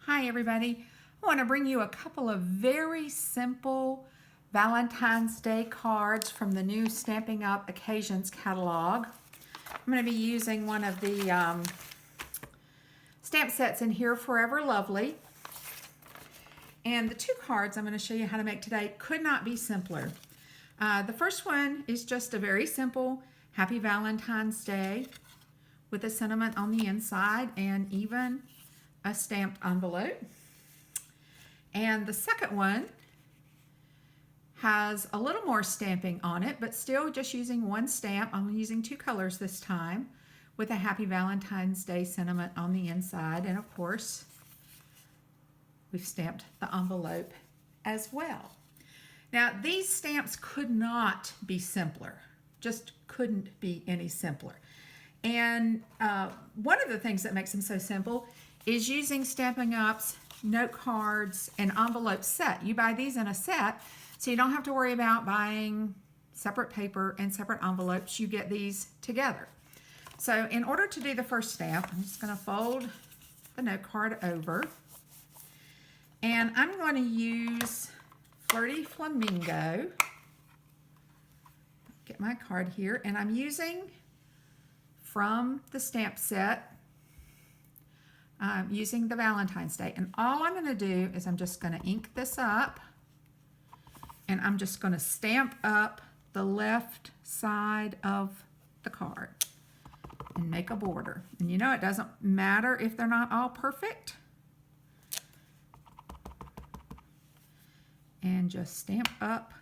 Hi everybody. I want to bring you a couple of very simple Valentine's Day cards from the new Stampin' Up! Occasions catalog. I'm going to be using one of the stamp sets in here, Forever Lovely. And the two cards I'm going to show you how to make today could not be simpler. The first one is just a very simple Happy Valentine's Day with a sentiment on the inside and even a stamped envelope. And the second one has a little more stamping on it, but still just using one stamp. I'm using two colors this time with a Happy Valentine's Day sentiment on the inside. And of course, we've stamped the envelope as well. Now, these stamps could not be simpler, just couldn't be any simpler. And one of the things that makes them so simple is using Stampin' Up's note cards and envelope set. You buy these in a set, so you don't have to worry about buying separate paper and separate envelopes. You get these together. So in order to do the first stamp, I'm just going to fold the note card over. And I'm going to use Flirty Flamingo. Get my card here, and I'm using from the stamp set, using the Valentine's Day. And all I'm going to do is I'm just going to ink this up, and I'm just going to stamp up the left side of the card and make a border. And you know, it doesn't matter if they're not all perfect. And just stamp up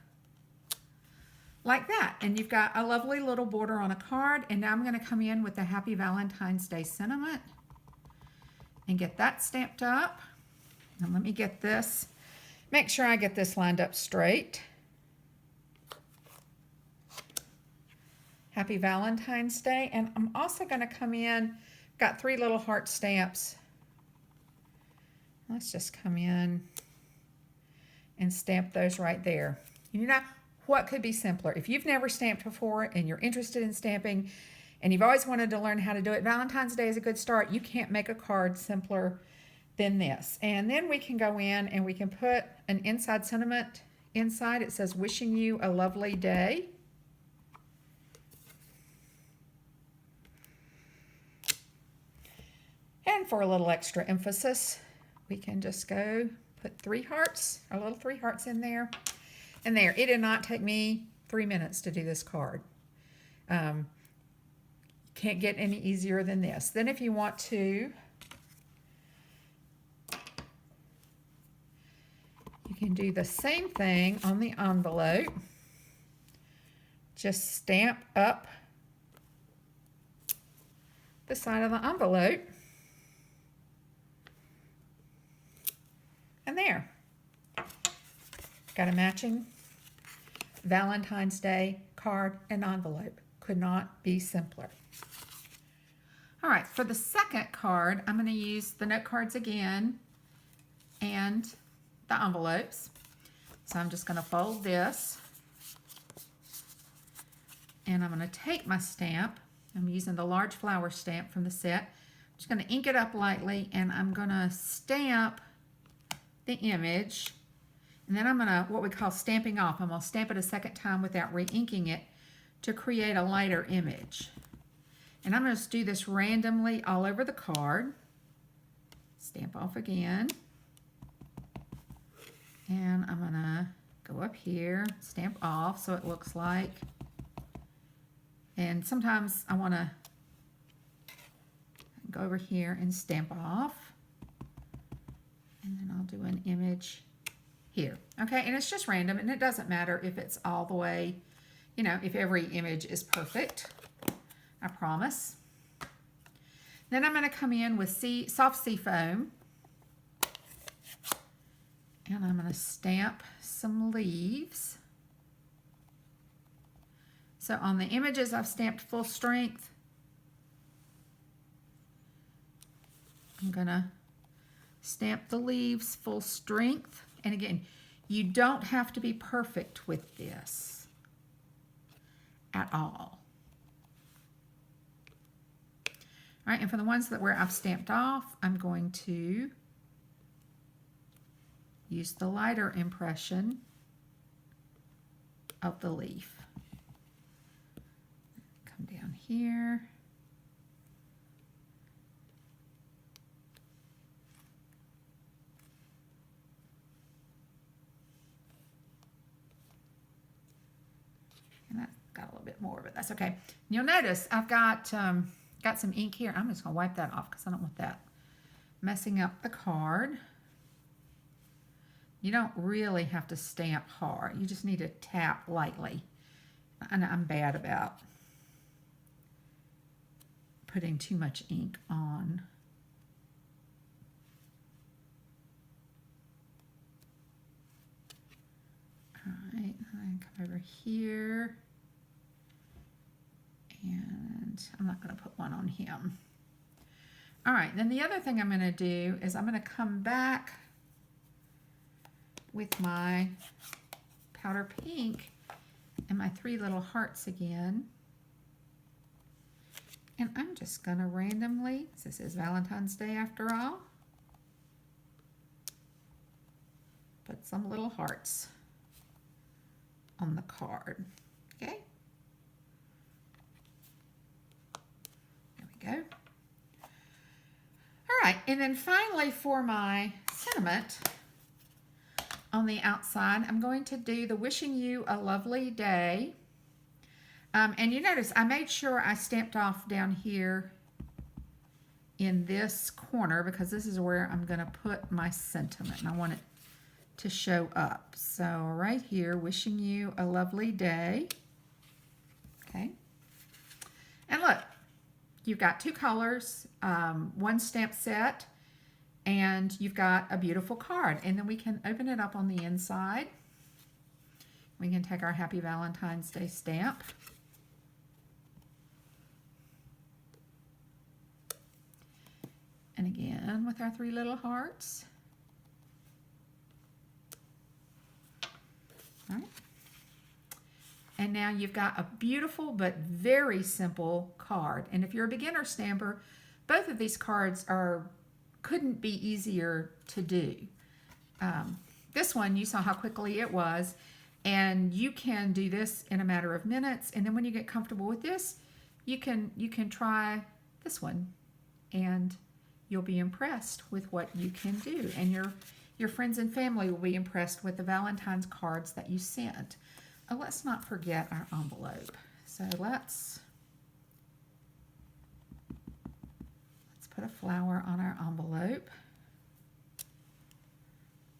like that. And you've got a lovely little border on a card. And now I'm going to come in with the Happy Valentine's Day sentiment and get that stamped up. And let me get this, make sure I get this lined up straight. Happy Valentine's Day. And I'm also going to come in, got three little heart stamps. Let's just come in and stamp those right there. You know, what could be simpler? If you've never stamped before and you're interested in stamping and you've always wanted to learn how to do it, Valentine's Day is a good start. You can't make a card simpler than this. And then we can go in and we can put an inside sentiment inside. It says, wishing you a lovely day. And for a little extra emphasis, we can just go put three hearts, our little three hearts in there. And there, it did not take me 3 minutes to do this card. Can't get any easier than this. Then if you want to, you can do the same thing on the envelope. Just stamp up the side of the envelope. And there. Got a matching Valentine's Day card and envelope. Could not be simpler. All right, for the second card, I'm going to use the note cards again and the envelopes. So I'm just going to fold this. And I'm going to take my stamp. I'm using the large flower stamp from the set. I'm just going to ink it up lightly, and I'm going to stamp the image. And then I'm going to, what we call stamping off. I'm going to stamp it a second time without re-inking it to create a lighter image. And I'm going to do this randomly all over the card. Stamp off again. And I'm going to go up here, stamp off so it looks like. And sometimes I want to go over here and stamp off. And then I'll do an image here. Okay, and it's just random, and it doesn't matter if it's all the way, you know, if every image is perfect. I promise. Then I'm going to come in with soft Seafoam. And I'm going to stamp some leaves. So on the images I've stamped full strength. I'm going to stamp the leaves full strength. And again, you don't have to be perfect with this at all. All right, and for the ones that where I've stamped off, I'm going to use the lighter impression of the leaf. Come down here. And that got a little bit more, but that's okay. You'll notice I've got some ink here. I'm just going to wipe that off because I don't want that messing up the card. You don't really have to stamp hard. You just need to tap lightly. And I'm bad about putting too much ink on. All right, and come over here. And I'm not going to put one on him. All right, then the other thing I'm going to do is I'm going to come back with my powder pink and my 3 little hearts again. And I'm just going to randomly, this is Valentine's Day after all, put some little hearts on the card. Okay? There we go. All right, and then finally for my sentiment on the outside, I'm going to do the wishing you a lovely day. And you notice I made sure I stamped off down here in this corner because this is where I'm going to put my sentiment and I want it to show up. So right here, wishing you a lovely day. Okay. And look, you've got 2 colors, 1 stamp set, and you've got a beautiful card. And then we can open it up on the inside. We can take our Happy Valentine's Day stamp. And again, with our 3 little hearts. All right. And now you've got a beautiful but very simple card. And if you're a beginner stamper, both of these cards couldn't be easier to do. This one, you saw how quickly it was, and you can do this in a matter of minutes. And then when you get comfortable with this, you can try this one, and you'll be impressed with what you can do. And your friends and family will be impressed with the Valentine's cards that you sent. Oh, let's not forget our envelope. So let's put a flower on our envelope.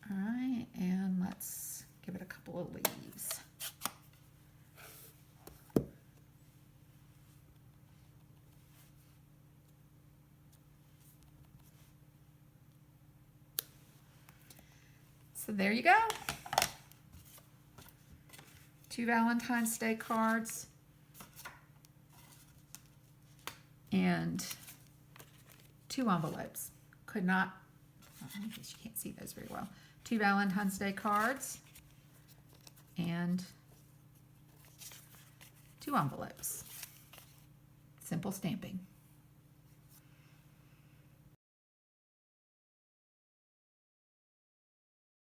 All right, and let's give it a couple of leaves. So there you go. 2 Valentine's Day cards and 2 envelopes. Could not, I guess you can't see those very well. 2 Valentine's Day cards and 2 envelopes. Simple stamping.